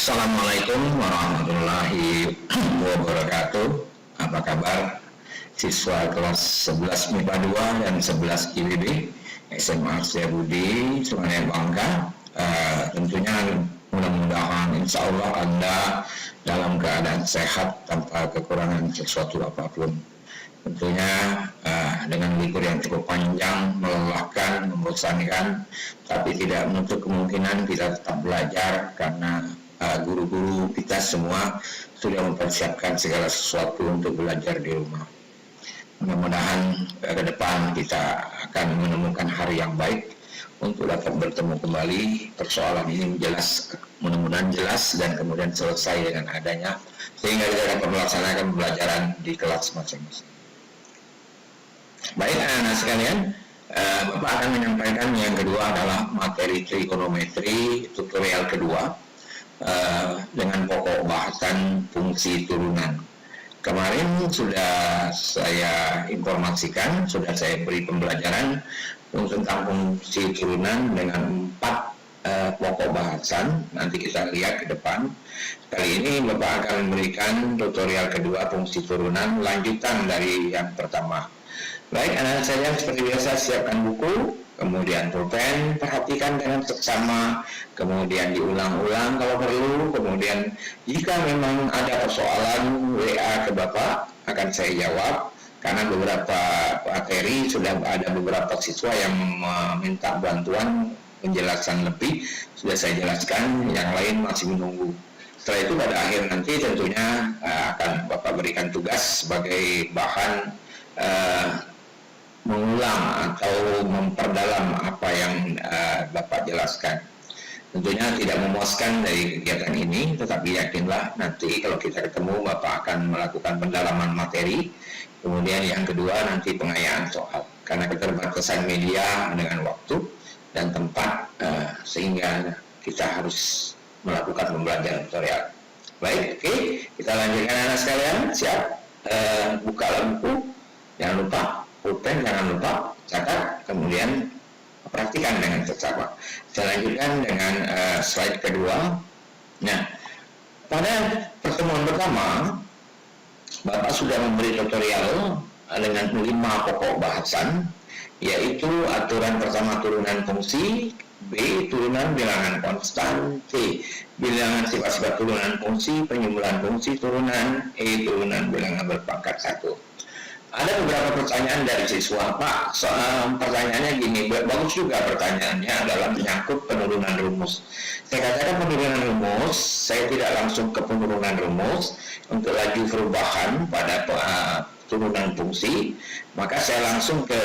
Assalamualaikum warahmatullahi wabarakatuh. Apa kabar siswa kelas 11 MIPA 2 dan 11 IPB SMA Setiabudi Sungai Bangka? Tentunya mudah-mudahan insya Allah Anda dalam keadaan sehat tanpa kekurangan sesuatu apapun. Tentunya dengan libur yang cukup panjang, melelahkan, membosankan, tapi tidak menutup kemungkinan kita tetap belajar karena guru-guru kita semua sudah mempersiapkan segala sesuatu untuk belajar di rumah. Mudah-mudahan ke depan kita akan menemukan hari yang baik untuk dapat bertemu kembali. Persoalan ini mudah-mudahan jelas dan kemudian selesai dengan adanya, sehingga kita dapat melaksanakan pembelajaran di kelas masing-masing. Baik anak-anak sekalian, Bapak akan menyampaikan yang kedua adalah materi trigonometri tutorial kedua dengan pokok bahasan fungsi turunan. Kemarin sudah saya informasikan, sudah saya beri pembelajaran tentang fungsi turunan dengan 4 pokok bahasan. Nanti kita lihat ke depan. Kali ini Bapak akan memberikan tutorial kedua fungsi turunan, lanjutan dari yang pertama. Baik anak-anak saya, seperti biasa siapkan buku, kemudian pulpen, perhatikan dengan seksama, kemudian diulang-ulang kalau perlu, kemudian jika memang ada persoalan WA ke Bapak, akan saya jawab, karena beberapa materi sudah ada beberapa siswa yang meminta bantuan penjelasan lebih, sudah saya jelaskan, yang lain masih menunggu. Setelah itu pada akhir nanti tentunya akan Bapak berikan tugas sebagai bahan mengulang atau memperdalam apa yang Bapak jelaskan. Tentunya tidak memuaskan dari kegiatan ini, tetapi yakinlah nanti kalau kita ketemu Bapak akan melakukan pendalaman materi. Kemudian yang kedua nanti pengayaan soal, karena keterbatasan media dengan waktu dan tempat, sehingga kita harus melakukan pembelajaran tutorial. Baik, oke, kita lanjutkan anak sekalian. Siap? Bukalah buku, jangan lupa pulpen, jangan lupa catat, kemudian perhatikan dengan seksama. Saya lanjutkan dengan slide kedua. Nah, pada pertemuan pertama Bapak sudah memberi tutorial dengan 5 pokok bahasan, yaitu aturan pertama turunan fungsi, B turunan bilangan konstan, C bilangan sifat-sifat turunan fungsi, penyimpulan fungsi turunan, E turunan bilangan berpangkat 1. Ada beberapa pertanyaan dari siswa, Pak, pertanyaannya gini, bagus juga pertanyaannya adalah menyangkut penurunan rumus. Saya katakan penurunan rumus, saya tidak langsung ke penurunan rumus untuk laju perubahan pada turunan fungsi, maka saya langsung ke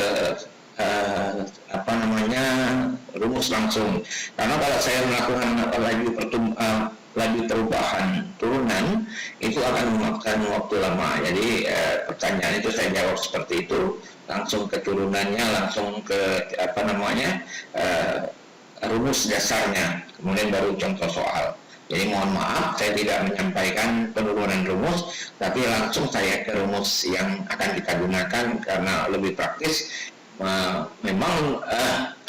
rumus langsung. Karena kalau saya melakukan laju perubahan turunan itu akan memakan waktu lama. Jadi pertanyaan itu saya jawab seperti itu, langsung ke turunannya, langsung ke rumus dasarnya, kemudian baru contoh soal. Jadi mohon maaf saya tidak menyampaikan penurunan rumus, tapi langsung saya ke rumus yang akan kita gunakan karena lebih praktis. Memang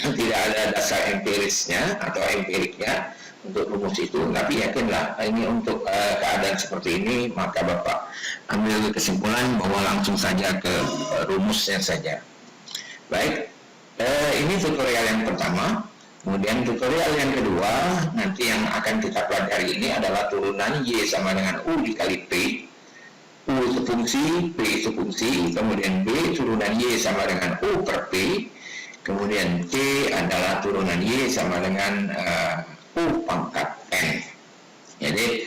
tidak ada dasar empirisnya atau empiriknya untuk rumus itu, tapi yakinlah ini untuk keadaan seperti ini, maka Bapak ambil kesimpulan bahwa langsung saja ke rumusnya saja. Baik, ini tutorial yang pertama. Kemudian tutorial yang kedua, nanti yang akan kita pelajari ini adalah turunan Y sama dengan U dikali P. U itu fungsi, P itu fungsi, kemudian B turunan Y sama dengan U per P, kemudian C adalah turunan Y sama dengan U pangkat N. Jadi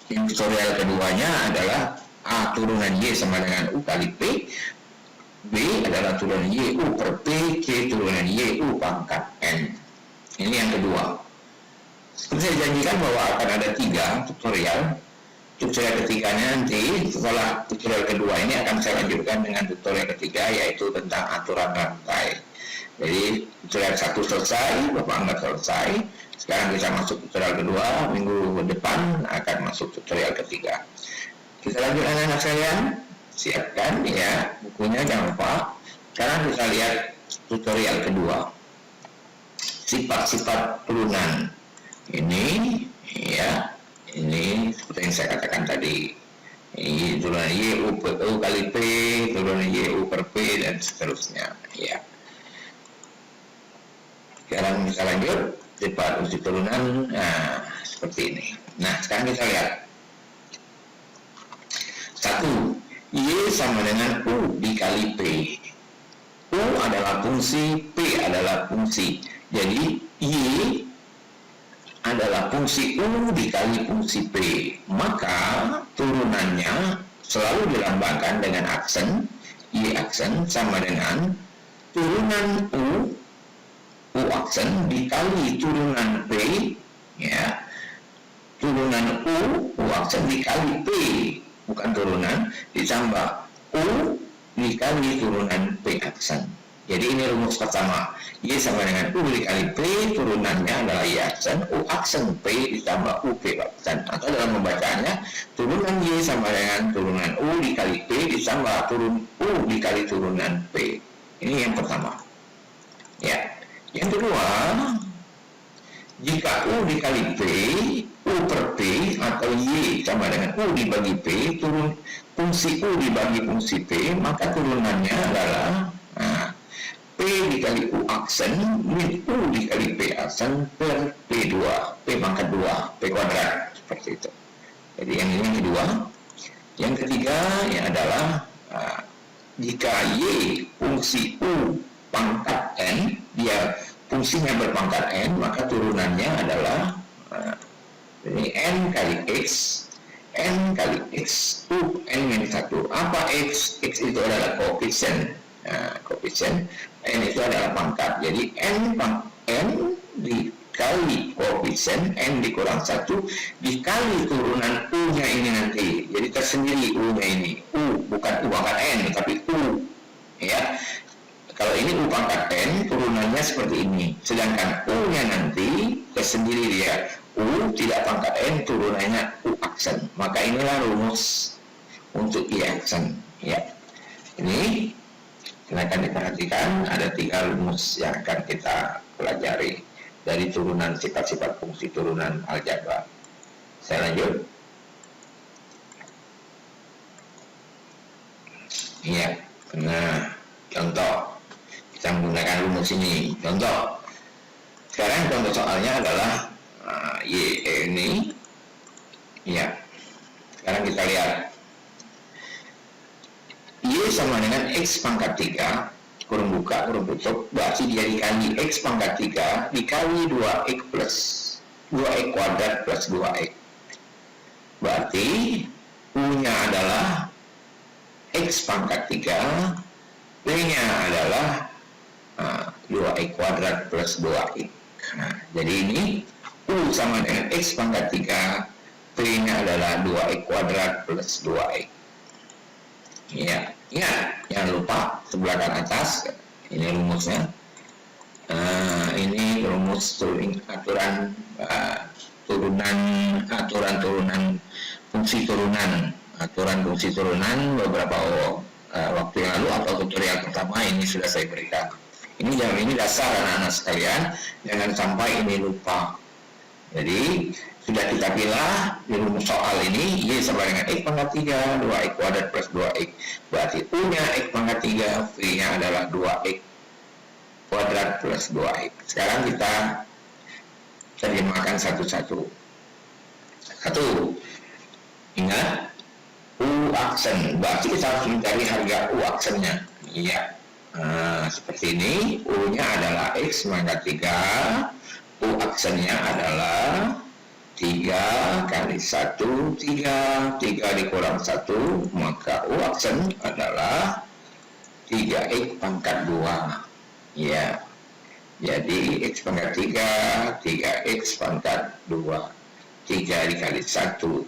tutorial keduanya adalah A turunan Y sama dengan U kali P, B adalah turunan Y U per P, C turunan Y U pangkat N. Ini yang kedua. Seperti saya janjikan bahwa akan ada 3 tutorial. Tutorial ketiganya nanti setelah tutorial kedua ini akan saya lanjutkan dengan tutorial ketiga, yaitu tentang aturan rantai. Jadi tutorial 1 selesai, Bapak anggap selesai. Sekarang kita masuk tutorial kedua, minggu depan akan masuk tutorial ketiga. Kita lanjutkan anak sekalian, siapkan ya bukunya, jangan lupa. Sekarang kita lihat tutorial kedua, sifat-sifat turunan. Ini Ya, ini seperti yang saya katakan tadi. Ini turunan Y U kali P, turunan Y U per P, dan seterusnya. Ya. Sekarang kita lanjut cepat uji turunan. Nah, seperti ini. Nah, sekarang kita lihat. 1. Y sama dengan U dikali P. U adalah fungsi, P adalah fungsi. Jadi, Y adalah fungsi U dikali fungsi P. Maka, turunannya selalu dilambangkan dengan aksen. Y aksen sama dengan turunan U aksen dikali turunan P, ya, turunan U aksen dikali P, bukan turunan, ditambah U dikali turunan P aksen. Jadi ini rumus pertama, Y sama dengan U dikali P, turunannya adalah Y aksen, U aksen P ditambah U P aksen. Atau dalam membacaannya, turunan Y sama dengan turunan U dikali P ditambah turun U dikali turunan P. Ini yang pertama. Ya. Yang kedua, jika U dikali P, U per P atau Y sama dengan U dibagi P, turun fungsi U dibagi fungsi P, maka turunannya adalah P dikali U aksen min U dikali P aksen per P2, P pangkat 2, P kuadrat, seperti itu. Jadi yang ini yang kedua. Yang ketiga ya adalah jika Y fungsi U pangkat N, dia fungsinya berpangkat N, maka turunannya adalah ini N kali X, N kali X, U, N minus 1. Apa X? X itu adalah koefisien. Koefisien, N itu adalah pangkat. Jadi N dikali koefisien, N dikurang 1, dikali turunan U-nya ini nanti. Jadi tersendiri U-nya ini. U, bukan U pangkat N, tapi U. Ya. Kalau ini U pangkat N, turunannya seperti ini. Sedangkan U-nya nanti tersendiri dia. U tidak pangkat N, turunannya U aksen. Maka inilah rumus untuk Y aksen. Ya. Ini silakan diperhatikan, ada 3 rumus yang akan kita pelajari dari turunan sifat-sifat fungsi turunan aljabar. Saya lanjut. Iya. Nah, contoh. Kita menggunakan rumus ini. Contoh, sekarang contoh soalnya adalah Y ini, ya. Sekarang kita lihat Y sama dengan X pangkat 3, kurung buka, kurung tutup, berarti dia dikali X pangkat 3 dikali 2X plus 2X kuadrat plus 2X. Berarti U-nya adalah X pangkat 3, P-nya adalah 2X kuadrat plus 2X. Nah, jadi ini U sama dengan X pangkat 3, P-nya adalah 2X kuadrat plus 2X. Ya, jangan lupa sebelah kanan atas, ini rumusnya. Ini rumus aturan turunan fungsi turunan, aturan fungsi turunan beberapa waktu yang lalu atau tutorial pertama ini sudah saya berikan. Ini dasar anak-anak sekalian, jangan sampai ini lupa. Jadi sudah kita pilih di rumus soal ini Y sama dengan X pangkat 3, 2X kuadrat plus 2X. Berarti U-nya X pangkat 3, V-nya adalah 2X kuadrat plus 2X. Sekarang kita terjemahkan satu-satu. 1. Ingat, U aksen, berarti kita harus mencari harga U aksennya. Iya. Seperti ini, U-nya adalah X pangkat 3, U aksennya adalah 3 kali 1, 3 dikurang 1, maka U aksen adalah 3X pangkat 2. Ya, jadi X pangkat 3, 3X pangkat 2. 3 dikali 1,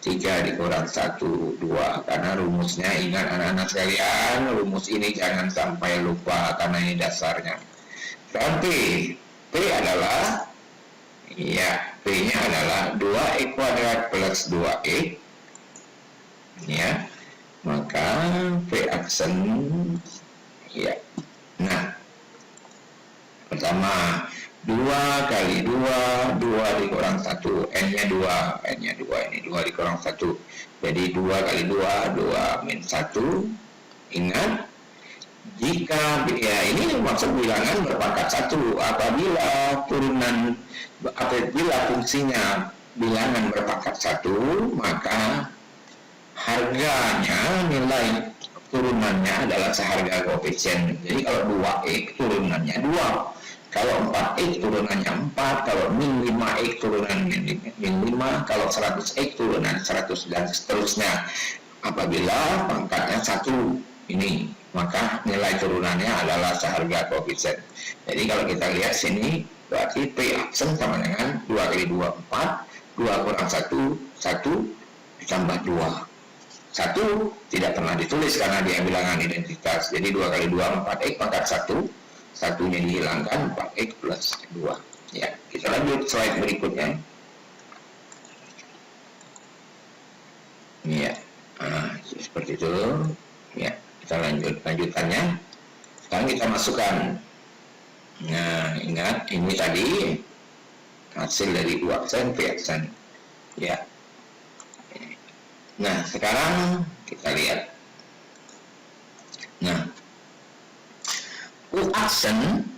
3 dikurang 1, 2. Karena rumusnya, ingat anak-anak sekalian, rumus ini jangan sampai lupa karena ini dasarnya. Sekarang P adalah, ya, P-nya adalah 2X kuadrat plus 2X. Ya, maka P aksen, ya. Nah, Pertama, 2 kali 2, 2 dikurang 1, N-nya 2, N-nya 2, ini 2 dikurang 1. Jadi 2 kali 2, 2 min 1. Ingat, jika, ya ini maksud bilangan berpangkat 1, apabila fungsinya bilangan berpangkat 1, maka harganya, nilai turunannya adalah seharga koefisien. Jadi kalau 2x turunannya 2, kalau 4x turunannya 4, kalau min 5x turunan min 5, kalau 100x turunan 100, dan seterusnya. Apabila pangkatnya 1 ini, maka nilai turunannya adalah seharga koefisien. Jadi kalau kita lihat sini, berarti P aksen sama dengan 2 kali 2, 4, 2 kurang 1, 1 ditambah 2. 1 tidak pernah ditulis karena dia bilangan identitas. Jadi 2 kali 2, 4x pangkat 1, satunya dihilangkan, 4x plus 2. Ya, kita lanjut slide berikutnya. Ya, seperti itu. Ya, kita lanjutannya. Sekarang kita masukkan. Nah, ingat ini tadi hasil dari U aksen, P aksen. Ya. Nah, sekarang kita lihat. Nah, U aksen,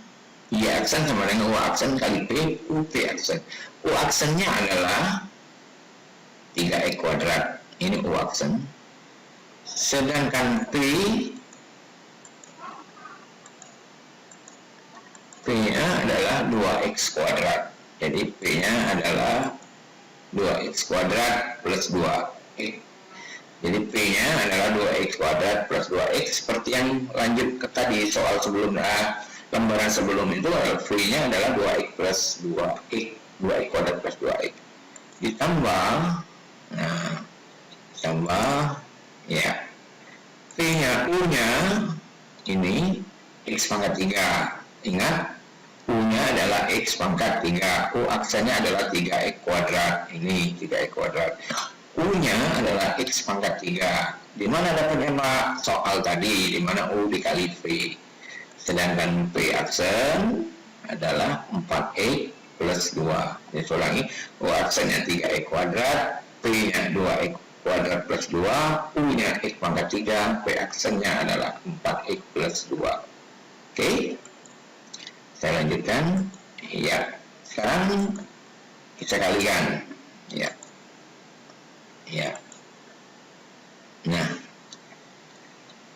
Y aksen sama dengan U aksen kali P, U P aksen. U aksennya adalah 3x kuadrat. Ini U aksen. Sedangkan P-nya adalah 2x kuadrat. Jadi P-nya adalah 2x kuadrat plus 2x. Jadi P-nya adalah 2x kuadrat plus 2x. Seperti yang lanjut ke tadi soal sebelum, lembaran sebelum itu, V-nya adalah 2x plus 2x. 2x kuadrat plus 2x. Ditambah, ya, P-nya, U-nya, ini x pangkat 3. Ingat, U-nya adalah x pangkat 3. U aksennya adalah 3x kuadrat. Ini 3x kuadrat. U-nya adalah x pangkat 3. Di mana dapatnya Pak? Soal tadi, di mana U dikali V. Sedangkan P aksen adalah 4x plus 2. Jadi ulangi, U aksennya 3x kuadrat, P-nya 2x kuadrat plus 2, U-nya x pangkat 3, P aksennya adalah 4x plus 2. Oke? Saya lanjutkan. Ya, sekarang kita kalikan. Ya. Nah,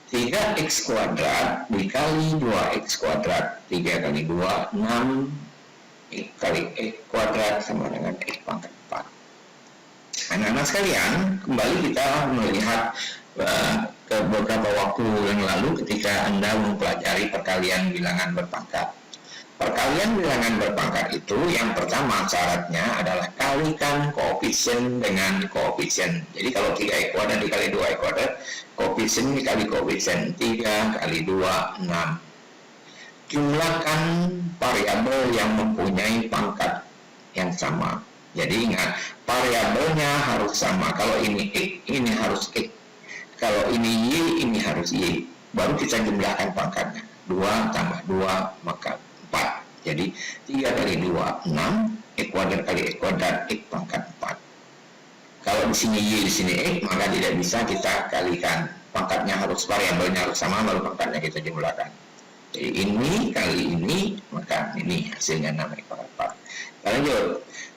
3x kuadrat dikali 2x kuadrat, 3 kali 2, 6 x kali x kuadrat sama dengan x pangkat 4. Anak-anak sekalian, kembali kita melihat ke beberapa waktu yang lalu ketika Anda mempelajari perkalian bilangan berpangkat. Perkalian bilangan berpangkat itu yang pertama syaratnya adalah kalikan koefisien dengan koefisien. Jadi kalau 3x kuadrat dikali 2x kuadrat, koefisien dikali koefisien, 3 kali 2, 6. Jumlahkan variabel yang mempunyai pangkat yang sama. Jadi ingat, variabelnya harus sama. Kalau ini x, ini harus x. Kalau ini y, ini harus y. Baru kita jumlahkan pangkatnya. 2 tambah 2, maka 4. Jadi 3 kali 2, 6. X kuadrat kali x kuadrat, x pangkat 4. Kalau di sini y, di sini x, maka tidak bisa kita kalikan. Pangkatnya harus, variabelnya harus sama, baru pangkatnya kita jumlahkan. Jadi ini kali ini, maka ini hasilnya 6x pangkat 4. Kita lanjut.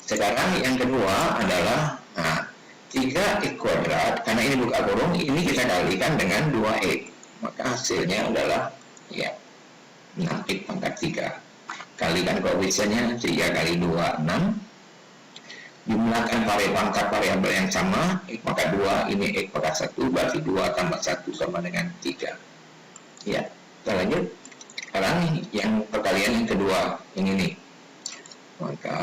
Sekarang yang kedua adalah 3x kuadrat, karena ini buka kurung, ini kita kalikan dengan 2x. Maka hasilnya adalah 6x pangkat 3. Kalikan koefisiennya, 3 kali 2, 6. Jumlahkan pangkat variabel yang sama, x pangkat 2, ini x pangkat 1, berarti 2 tambah 1 sama dengan 3. Ya, kita lanjut. Sekarang yang perkalian yang kedua, yang ini. Maka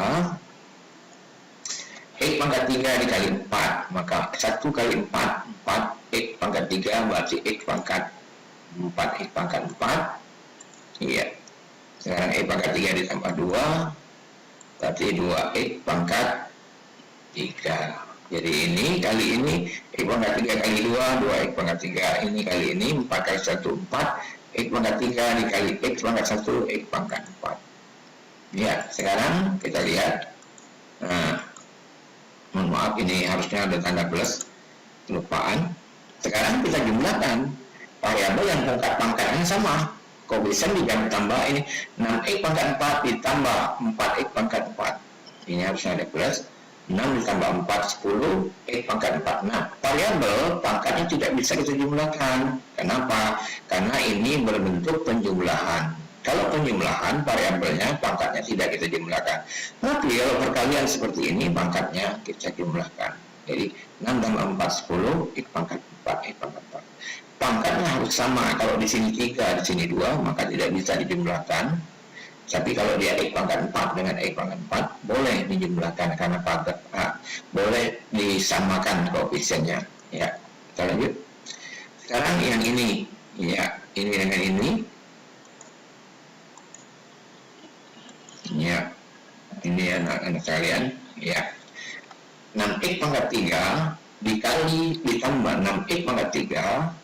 x pangkat 3 dikali 4, maka 1 kali 4, 4, x pangkat 3 berarti x pangkat 4, x pangkat 4. Iya. Sekarang x pangkat 3 ditambah 2, berarti 2x pangkat 3. Jadi ini kali ini x pangkat 3 kali 2, 2x pangkat 3. Ini kali ini 4 kali 1, 4. X pangkat 3 dikali x pangkat 1, x pangkat 4. Ya, sekarang kita lihat. Nah, mohon maaf, ini harusnya ada tanda plus, kelupaan. Sekarang kita jumlahkan variabel yang pangkat-pangkatnya sama. Koefisien ditambah ini 6x pangkat 4 ditambah 4x pangkat 4. Ini harusnya ada plus. 6 ditambah 4, 10, x pangkat 4. Nah, variabel pangkatnya tidak bisa kita jumlahkan. Kenapa? Karena ini berbentuk penjumlahan. Kalau penjumlahan, variabelnya, pangkatnya tidak kita jumlahkan. Tapi kalau perkalian seperti ini, pangkatnya kita jumlahkan. Jadi, 6 tambah 4, 10, x pangkat 4, x pangkat 4. Pangkatnya harus sama. Kalau di sini 3, di sini 2, maka tidak bisa dijumlahkan. Tapi kalau dia x pangkat 4 dengan x pangkat 4 boleh dijumlahkan karena pangkat boleh disamakan koefisiennya. Ya, kita lanjut. Sekarang yang ini, ya, ini dengan ini, ya, ini anak-anak sekalian, ya. 6x pangkat 3 ditambah 6x pangkat 3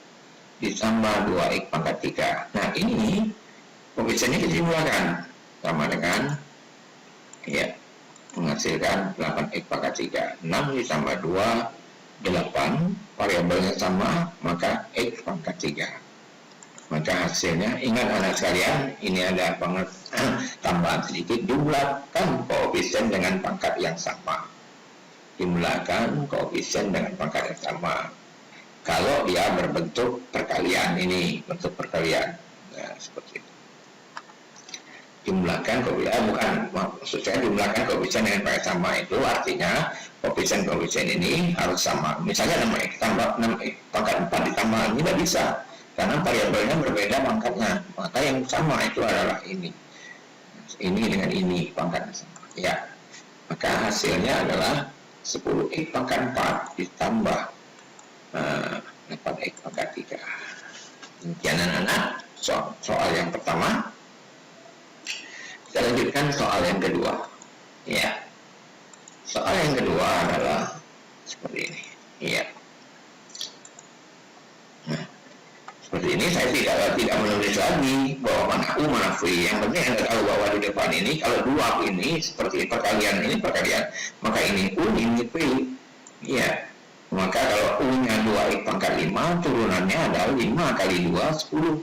ditambah 2x pangkat 3. Nah, ini koefisiennya kita jumlahkan sama dengan, ya, menghasilkan 8x pangkat 3. 6 ditambah 2, 8, variabelnya sama, maka x pangkat 3. Maka hasilnya, ingat anak sekalian, ini ada tambahan sedikit, jumlahkan koefisien dengan pangkat yang sama. Jumlahkan koefisien dengan pangkat yang sama. Kalau dia berbentuk perkalian, ini bentuk perkalian, nah, seperti itu. Jumlahkan koefisien, bukan, maksud saya jumlahkan koefisien dengan pangkat sama itu artinya koefisien ini harus sama. Misalnya 6x tambah 6x pangkat 4 ditambah, ini tidak bisa karena variabelnya berbeda pangkatnya. Maka yang sama itu adalah ini dengan ini pangkatnya sama, ya. Maka hasilnya adalah 10x pangkat 4 ditambah 8x pangkat 3. Demikian anak-anak soal yang pertama. Kita lanjutkan soal yang kedua. Ya. Soal yang kedua adalah seperti ini. Ya. Nah, seperti ini saya tidak menulis lagi bahwa mana U mana V. Yang penting Anda tahu bahwa di depan ini kalau dua ini seperti perkalian, maka ini U ini V. Ya. Maka kalau U-nya 2x pangkat 5, turunannya adalah 5 kali 2, 10.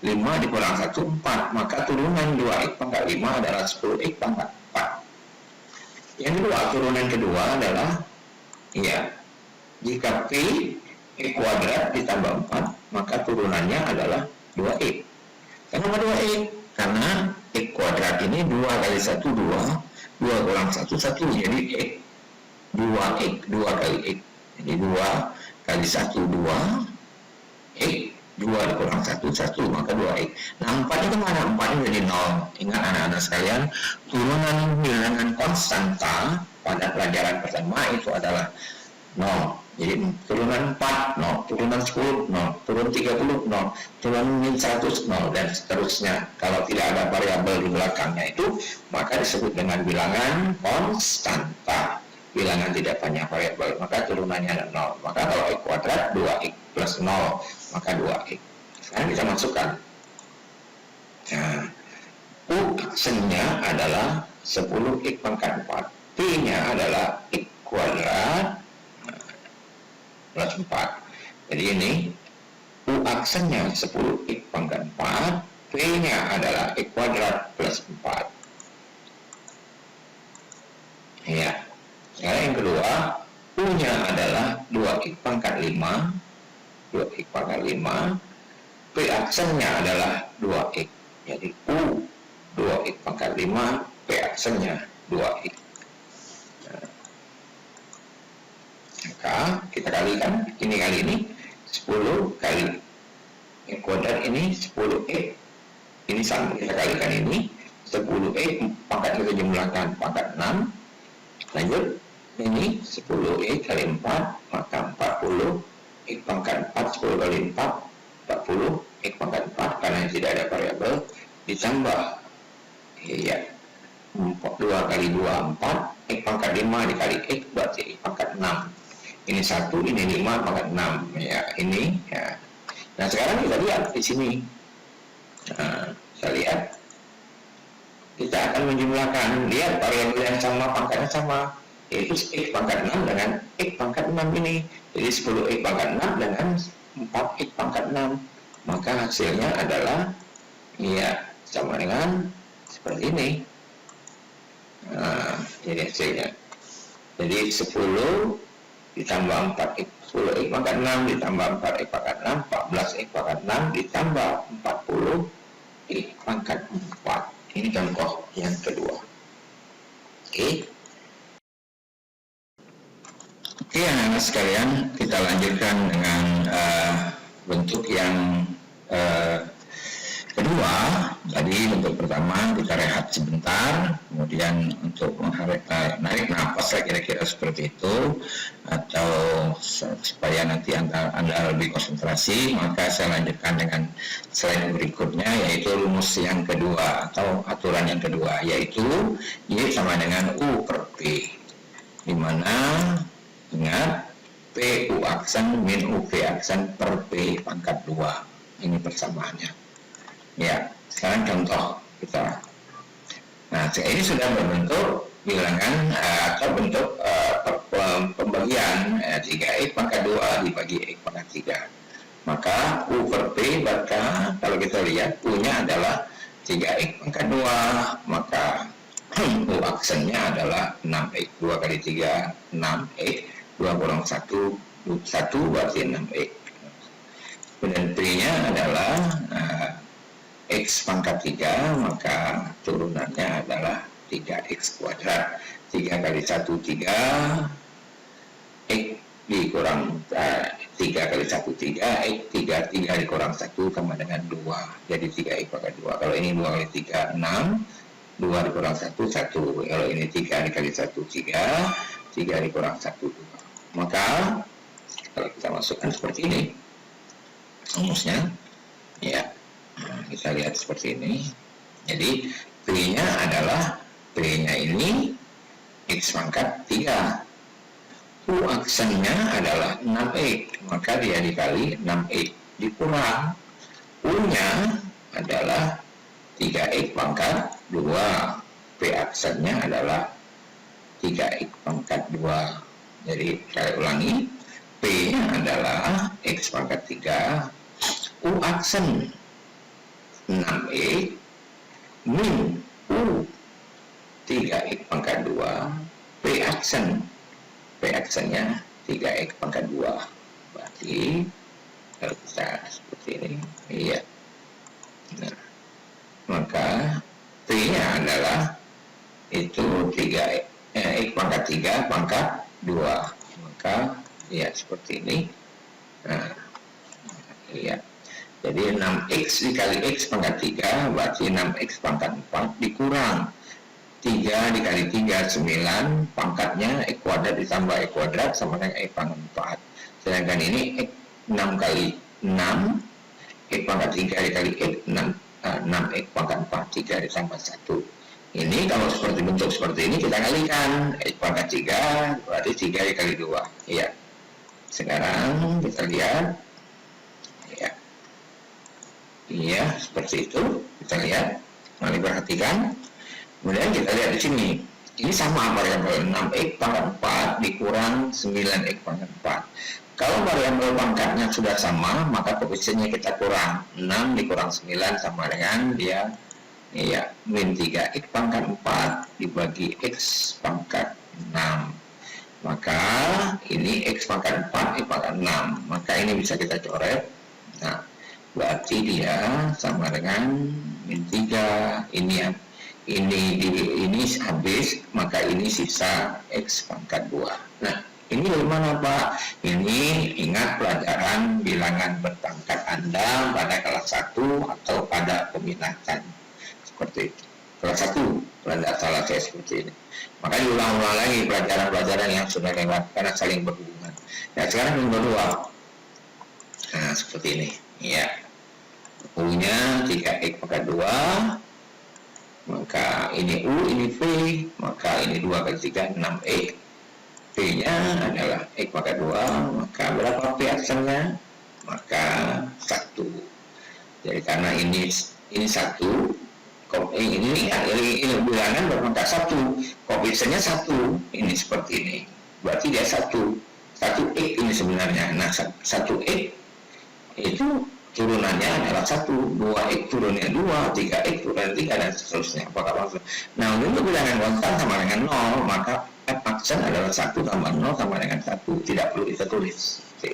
5 dikurang 1, 4. Maka turunan 2x pangkat 5 adalah 10x pangkat 4. Yang kedua, turunan kedua adalah, ya, jika P x kuadrat ditambah 4, maka turunannya adalah 2x. Kenapa 2x? Karena x kuadrat ini 2 kali 1, 2. 2 kurang 1, 1. Jadi x. 2x, 2 kali x. Jadi 2 kali 1, 2. X. 2 dikurang 1, 1, maka 2x. Nah, 4 itu mana? 4 itu jadi 0. Ingat anak-anak sekalian, turunan bilangan konstanta pada pelajaran pertama itu adalah 0. Jadi turunan 4, 0. Turunan 10, 0. Turun 30, 0. Turunan 100, 0. Dan seterusnya. Kalau tidak ada variabel di belakangnya itu, maka disebut dengan bilangan konstanta. Bilangan tidak banyak variabel, maka turunannya ada 0. Maka kalau x kuadrat 2x plus 0, maka 2x. Sekarang kita masukkan. Nah, U aksennya adalah 10x pangkat 4. P-nya adalah x kuadrat plus 4. Jadi ini U aksennya 10x pangkat 4. P-nya adalah x kuadrat plus 4. Ya. Sekarang yang kedua, U-nya adalah 2x pangkat 5. 2x pangkat 5. P aksennya adalah 2x. Jadi U 2x pangkat 5, P aksennya 2x. Nah, maka kita kalikan, ini kali ini 10 kali x kuadrat ini 10x. Ini sama, kita kalikan ini 10x, pangkat kita jumlahkan pangkat 6. Lanjut, ini 10x kali 4, maka 40 x pangkat 4, 10 kali 4, 40 x pangkat 4, karena tidak ada variabel, ditambah, ya, 2 kali 2, 4, x pangkat 5 dikali x, berarti x pangkat 6. Ini 1, ini 5 pangkat 6, ya, ini, ya. Nah, sekarang kita lihat di sini. Nah, kita lihat kita akan menjumlahkan. Lihat variabel yang sama, pangkatnya sama, yaitu X pangkat 6 dengan X pangkat 6 ini. Jadi 10X pangkat 6 dengan 4X pangkat 6. Maka hasilnya adalah ya sama dengan seperti ini. Nah, ini hasilnya. Jadi 10 ditambah 4X, 10X pangkat 6 ditambah 4X pangkat 6, 14X pangkat 6 ditambah 40X pangkat 4. Ini contoh yang kedua. Oke, anak-anak sekalian, kita lanjutkan dengan bentuk yang kedua. Tadi bentuk pertama kita rehat sebentar, kemudian untuk narik nafas kira-kira seperti itu, atau supaya nanti anda lebih konsentrasi, maka saya lanjutkan dengan slide berikutnya, yaitu rumus yang kedua atau aturan yang kedua, yaitu Y sama dengan U per P, dimana ingat P U aksen min U P aksen per P pangkat 2, ini persamaannya. Ya, sekarang contoh kita. Nah, ini sudah berbentuk bilangan atau bentuk pembagian 3X pangkat 2 dibagi X pangkat 3. Maka U per P, maka kalau kita lihat U-nya adalah 3X pangkat 2, maka U aksennya adalah 6X. 2 kali 3, 6X. 2 kurang 1, 1 berarti 6X. Kemudian P-nya adalah X pangkat 3, maka turunannya adalah 3X kuadrat. 3 kali 1, 3, X dikurang 3 kali 1, 3, X 3 dikurang 1 sama dengan 2. Jadi 3X pangkat 2. Kalau ini 2 kali 3, 6. 2 dikurang 1, 1. Kalau ini 3 dikali 1, 3. 3 dikurang 1, 2. Maka kalau kita masukkan seperti ini rumusnya, ya. Nah, kita lihat seperti ini. Jadi P-nya adalah P-nya ini X pangkat 3. U aksennya adalah 6X, maka dia dikali 6X dikurang U-nya adalah 3X pangkat 2. P aksennya adalah 3X pangkat 2. Jadi saya ulangi, P-nya adalah X pangkat 3, U aksen 6X min U 3X pangkat 2, P aksennya 3X pangkat 2. Berarti kalau kita seperti ini, iya. Nah, maka P-nya adalah itu 3X pangkat 3 pangkat 2. Maka ya seperti ini. Nah, iya. Jadi 6X dikali X pangkat 3 berarti 6X pangkat 4 dikurang 3 dikali 3, 9, pangkatnya X kuadrat ditambah X kuadrat sama dengan X pangkat 4. Sedangkan ini X 6 kali 6, X pangkat 3 dikali X 6X pangkat 4, 3 ditambah 1. Ini kalau seperti bentuk seperti ini kita kalikan, X pangkat 3 berarti 3 dikali 2. Iya. Sekarang kita lihat. Iya, seperti itu. Kita lihat. Mari perhatikan. Kemudian kita lihat di sini. Ini sama variabel 6X pangkat 4 dikurang 9X pangkat 4. Kalau variabel pangkatnya sudah sama, maka koefisiennya kita kurang. 6 dikurang 9 sama dengan dia ya min 3X pangkat 4 dibagi X pangkat 6. Maka ini X pangkat 4, X pangkat 6. Maka ini bisa kita coret. Nah, berarti dia sama dengan min 3. Ini habis, maka ini sisa X pangkat 2. Nah, ini dari mana Pak? Ini ingat pelajaran bilangan berpangkat Anda pada kelas 1 atau pada peminatan. Seperti itu. Kelas 1, tidak salah saya seperti ini. Maka diulang-ulang lagi pelajaran-pelajaran yang sudah lewat karena saling berhubungan. Nah, sekarang yang kedua. Nah, seperti ini. Ya. U-nya 3X pangkat 2, maka ini U, ini P, maka ini 2 kali 3, 6X. P-nya adalah X pangkat 2, maka berapa P aksennya? Maka 1. Jadi karena ini 1, ini bilangan berpangkat 1, koefisiennya 1, ini seperti ini, berarti dia 1 X ini sebenarnya. Nah 1 X itu turunannya adalah 1, 2X turunnya 2, 3X turunnya 3, dan seterusnya. Apakah maksud? Nah untuk bilangan konstan sama dengan 0, maka F aksen adalah 1 tambah 0 sama dengan 1, tidak perlu kita tulis. Oke.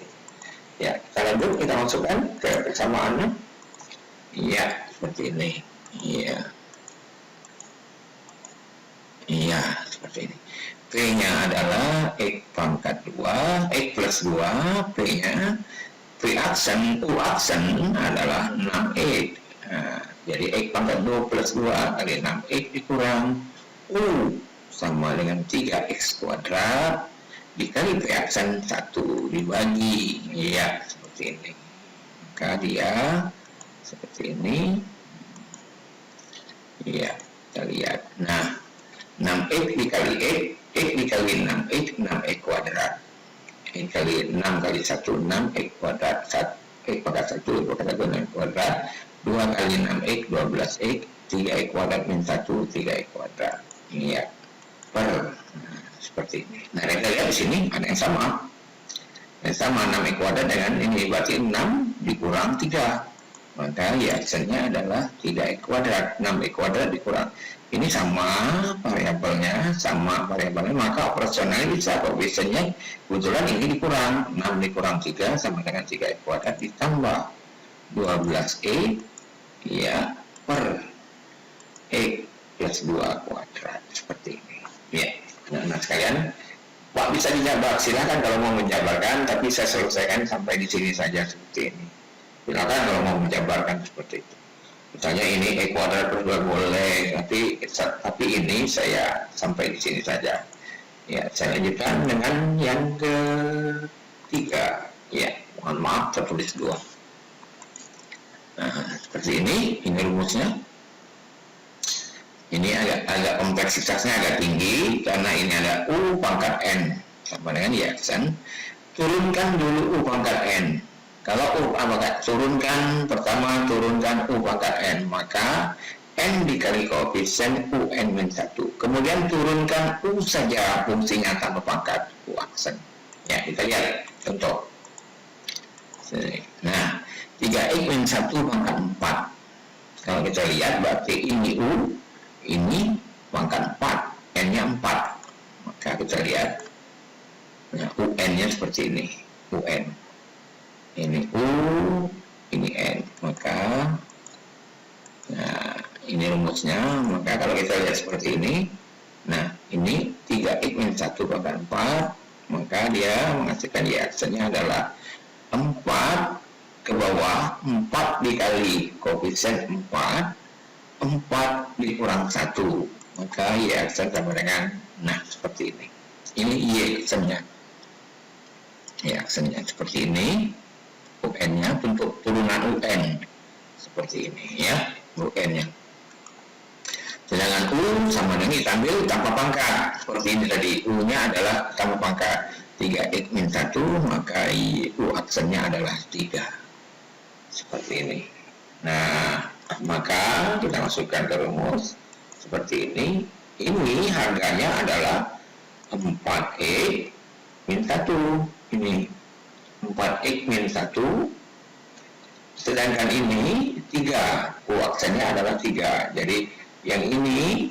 Ya, kita lanjut, kita masukkan ke persamaannya. Iya, seperti ini. Iya, seperti ini. P-nya adalah X pangkat 2, X plus 2, P-nya P aksen, U aksen adalah 6X. Nah, jadi X pangkat 2 plus 2 kali 6X dikurang U sama dengan 3X kuadrat dikali P aksen 1 dibagi. Iya, seperti ini. Maka dia seperti ini. Iya, kita lihat. Nah, 6X dikali X dikali 6X, 6X kuadrat. X kali 6 kali 1, 6X kuadrat. X pangkat 1, X pangkat 1, 6 kuadrat. 2 kali 6X, 12X. 3X kuadrat min 1, 3X kuadrat. Iya, per. Nah, seperti ini. Nah, kita lihat di sini ada yang sama. Yang sama 6X kuadrat dengan ini, berarti 6 dikurang 3. Maka aksennya adalah 3X kuadrat. 6X kuadrat dikurang. Ini sama variabelnya, maka operasionalnya bisa, koefisiennya kebetulan ini dikurang. 6 dikurang 3 sama dengan 3X kuadrat ditambah 12X ya per X plus 2 kuadrat, seperti ini. Ya, nah sekalian, Pak bisa dijabar, silakan kalau mau menjabarkan, tapi saya selesaikan sampai di sini saja seperti ini. Silakan kalau mau menjabarkan seperti itu. Misalnya ini X kuadrat plus 2 boleh, tapi ini saya sampai di sini saja. Ya, saya lanjutkan dengan yang ketiga. Ya, mohon maaf tertulis 2. Nah, seperti ini rumusnya. Ini agak kompleksitasnya agak tinggi karena ini ada U pangkat N sama dengan Y aksen. Turunkan dulu U pangkat N. Kalau U pangkat turunkan U pangkat N, maka N dikali koefisien UN min 1. Kemudian turunkan U saja fungsinya tanpa pangkat U aksen. Ya, kita lihat contoh. Nah, 3X min 1 pangkat 4. Kalau kita lihat berarti ini U, ini pangkat 4, N-nya 4. Maka kita lihat, nah, UN-nya seperti ini, UN. Ini U, ini N. Maka, nah, ini rumusnya. Maka kalau kita lihat seperti ini, nah, ini 3X min 1 pangkat 4, maka dia menghasilkan Y aksennya adalah 4 ke bawah, 4 dikali koefisien 4, 4 dikurang 1, maka Y aksen sama dengan, nah, seperti ini. Ini Y aksennya. Y aksennya seperti ini. UN-nya bentuk turunan UN seperti ini ya, UN-nya. Sedangkan U sama dengan kita ambil tanpa pangkat seperti ini tadi. U-nya adalah tanpa pangkat 3X min 1, maka U aksennya adalah 3 seperti ini. Nah, maka kita masukkan ke rumus seperti ini. Ini harganya adalah 4X min 1. Ini 4X min 1, sedangkan ini 3, U aksennya adalah 3. Jadi yang ini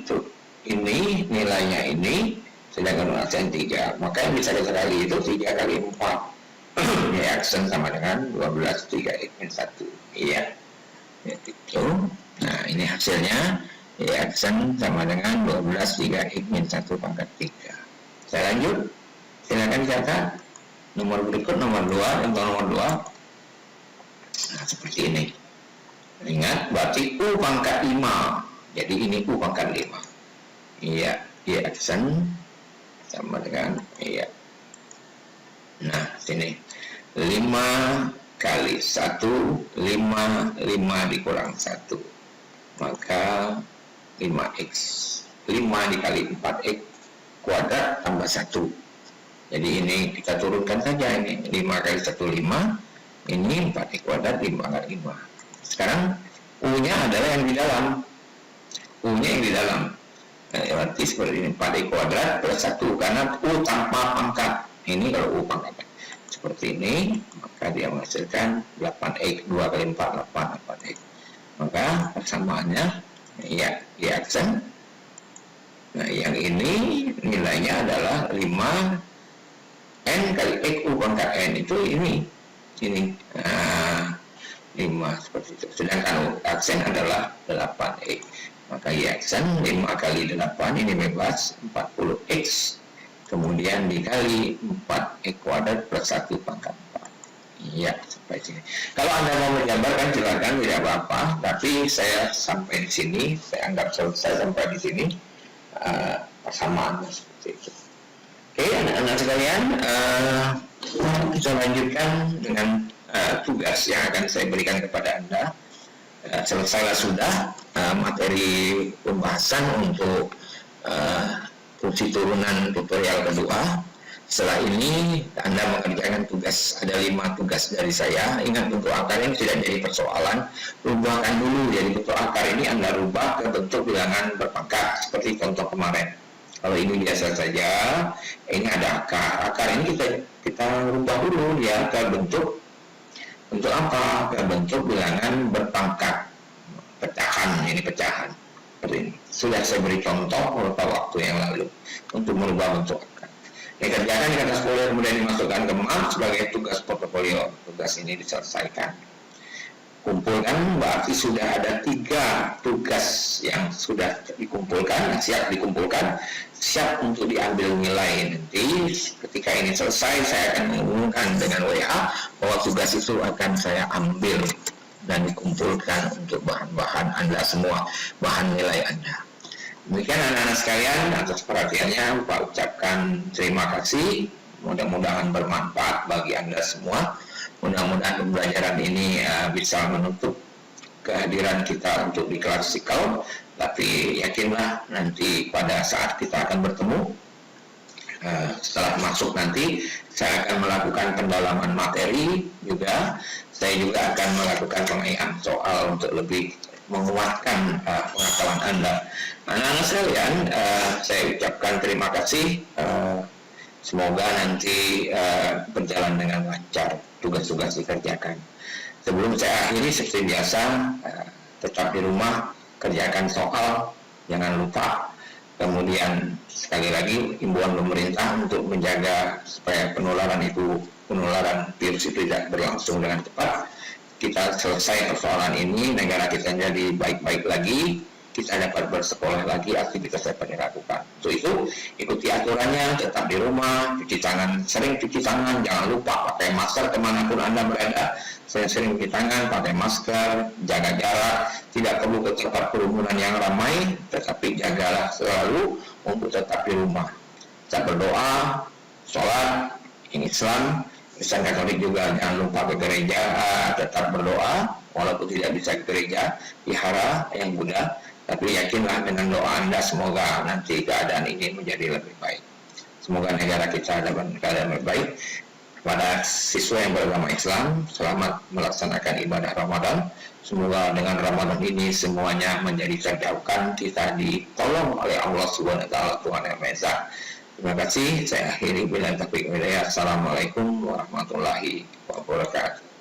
nilainya ini, sedangkan U aksen 3. Maka yang bisa kita kali itu 3 kali 4. Y aksen sama dengan 12 3X min 1. Iya, itu. Nah, ini hasilnya. Y aksen sama dengan 12 3X min 1 pangkat 3. Saya lanjut, silakan catat. Nomor berikut, nomor 2, contoh nomor 2. Nah, seperti ini. Ingat, berarti U pangkat 5. Jadi ini U pangkat 5. Iya, Y aksen sama dengan, iya. Nah, sini. 5 kali 1, 5 dikurang 1. Maka 5X. 5 dikali 4X kuadrat tambah 1. Jadi ini kita turunkan saja, ini 5 kali 1, 5. Ini 4X kuadrat, 5 kali 5. Sekarang U-nya adalah yang di dalam. U-nya yang di dalam. Nah, berarti seperti ini, 4i kuadrat plus 1, karena U tanpa pangkat. Ini kalau U pangkat seperti ini, maka dia menghasilkan 8x, 2 kali 4, 8x. Maka persamaannya ya di aksen. Nah, yang ini nilainya adalah 5 n kali x U pangkat n, itu ini. Nah, 5 seperti itu. Sedangkan aksen adalah 8x. Maka y aksen 5 kali 8 ini bebas 40x. Kemudian dikali 4x kuadrat plus 1 pangkat 4. Iya, sampai sini. Kalau Anda mau menggambarkan silakan, tidak apa-apa. Tapi saya sampai di sini, saya anggap selesai sampai di sini. Persamaannya seperti itu. Oke, anak-anak sekalian, kita lanjutkan dengan tugas yang akan saya berikan kepada Anda. Selesailah sudah materi pembahasan untuk fungsi turunan tutorial kedua. Setelah ini Anda mengerjakan tugas, ada 5 tugas dari saya. Ingat, bentuk akar ini tidak jadi persoalan, rubahkan dulu. Jadi bentuk akar ini Anda rubah ke bentuk bilangan berpangkat seperti contoh kemarin. Kalau ini biasa saja, ini ada akar. Akar ini kita rubah dulu ya ke bentuk apa? Ke bentuk bilangan berpangkat, pecahan. Ini pecahan seperti ini. Sudah saya beri contoh beberapa waktu yang lalu untuk merubah bentuk akar. Dikerjakan di atas folio, kemudian dimasukkan ke map sebagai tugas portofolio. Tugas ini diselesaikan. Kumpulkan, berarti sudah ada 3 tugas yang sudah dikumpulkan, siap dikumpulkan, siap untuk diambil nilai. Nanti ketika ini selesai, saya akan mengumumkan dengan WA bahwa tugas itu akan saya ambil dan dikumpulkan untuk bahan-bahan Anda semua, bahan nilai Anda. Demikian anak-anak sekalian, atas perhatiannya Pak ucapkan terima kasih. Mudah-mudahan bermanfaat bagi Anda semua. Mudah-mudahan pembelajaran ini bisa menutup kehadiran kita untuk di kelas psikol. Tapi yakinlah nanti pada saat kita akan bertemu, setelah masuk nanti saya akan melakukan pendalaman materi juga. Saya juga akan melakukan pengayaan soal untuk lebih menguatkan pengetahuan Anda. Anak-anak sekalian, saya ucapkan terima kasih. Semoga nanti berjalan dengan lancar, tugas-tugas dikerjakan. Sebelum saya akhiri, seperti biasa, tetap di rumah, kerjakan soal, jangan lupa. Kemudian sekali lagi himbauan pemerintah untuk menjaga supaya penularan virus itu tidak berlangsung dengan cepat. Kita selesai persoalan ini, negara kita jadi baik-baik lagi, kita dapat bersekolah lagi, aktivitas dapat dilakukan. Untuk itu, ikuti aturannya, tetap di rumah, cuci tangan, sering cuci tangan, jangan lupa pakai masker kemanapun Anda berada. Sering cuci tangan, pakai masker, jaga jarak, tidak perlu ke tempat kerumunan yang ramai, tetapi jagalah selalu untuk tetap di rumah. Kita berdoa, sholat, ini Islam. Kristen Katolik juga jangan lupa ke gereja, tetap berdoa walaupun tidak bisa ke gereja, wihara yang Buddha, tapi yakinlah dengan doa Anda semoga nanti keadaan ini menjadi lebih baik. Semoga negara kita dapat keadaan lebih baik. Kepada siswa yang beragama Islam, selamat melaksanakan ibadah Ramadan. Semoga dengan Ramadan ini semuanya menjadi terjauhkan, kita ditolong oleh Allah Subhanahu wa taala, Tuhan Yang Maha Esa. Terima kasih, saya akhiri. Bila taufiq wal hidayah. Assalamualaikum warahmatullahi wabarakatuh.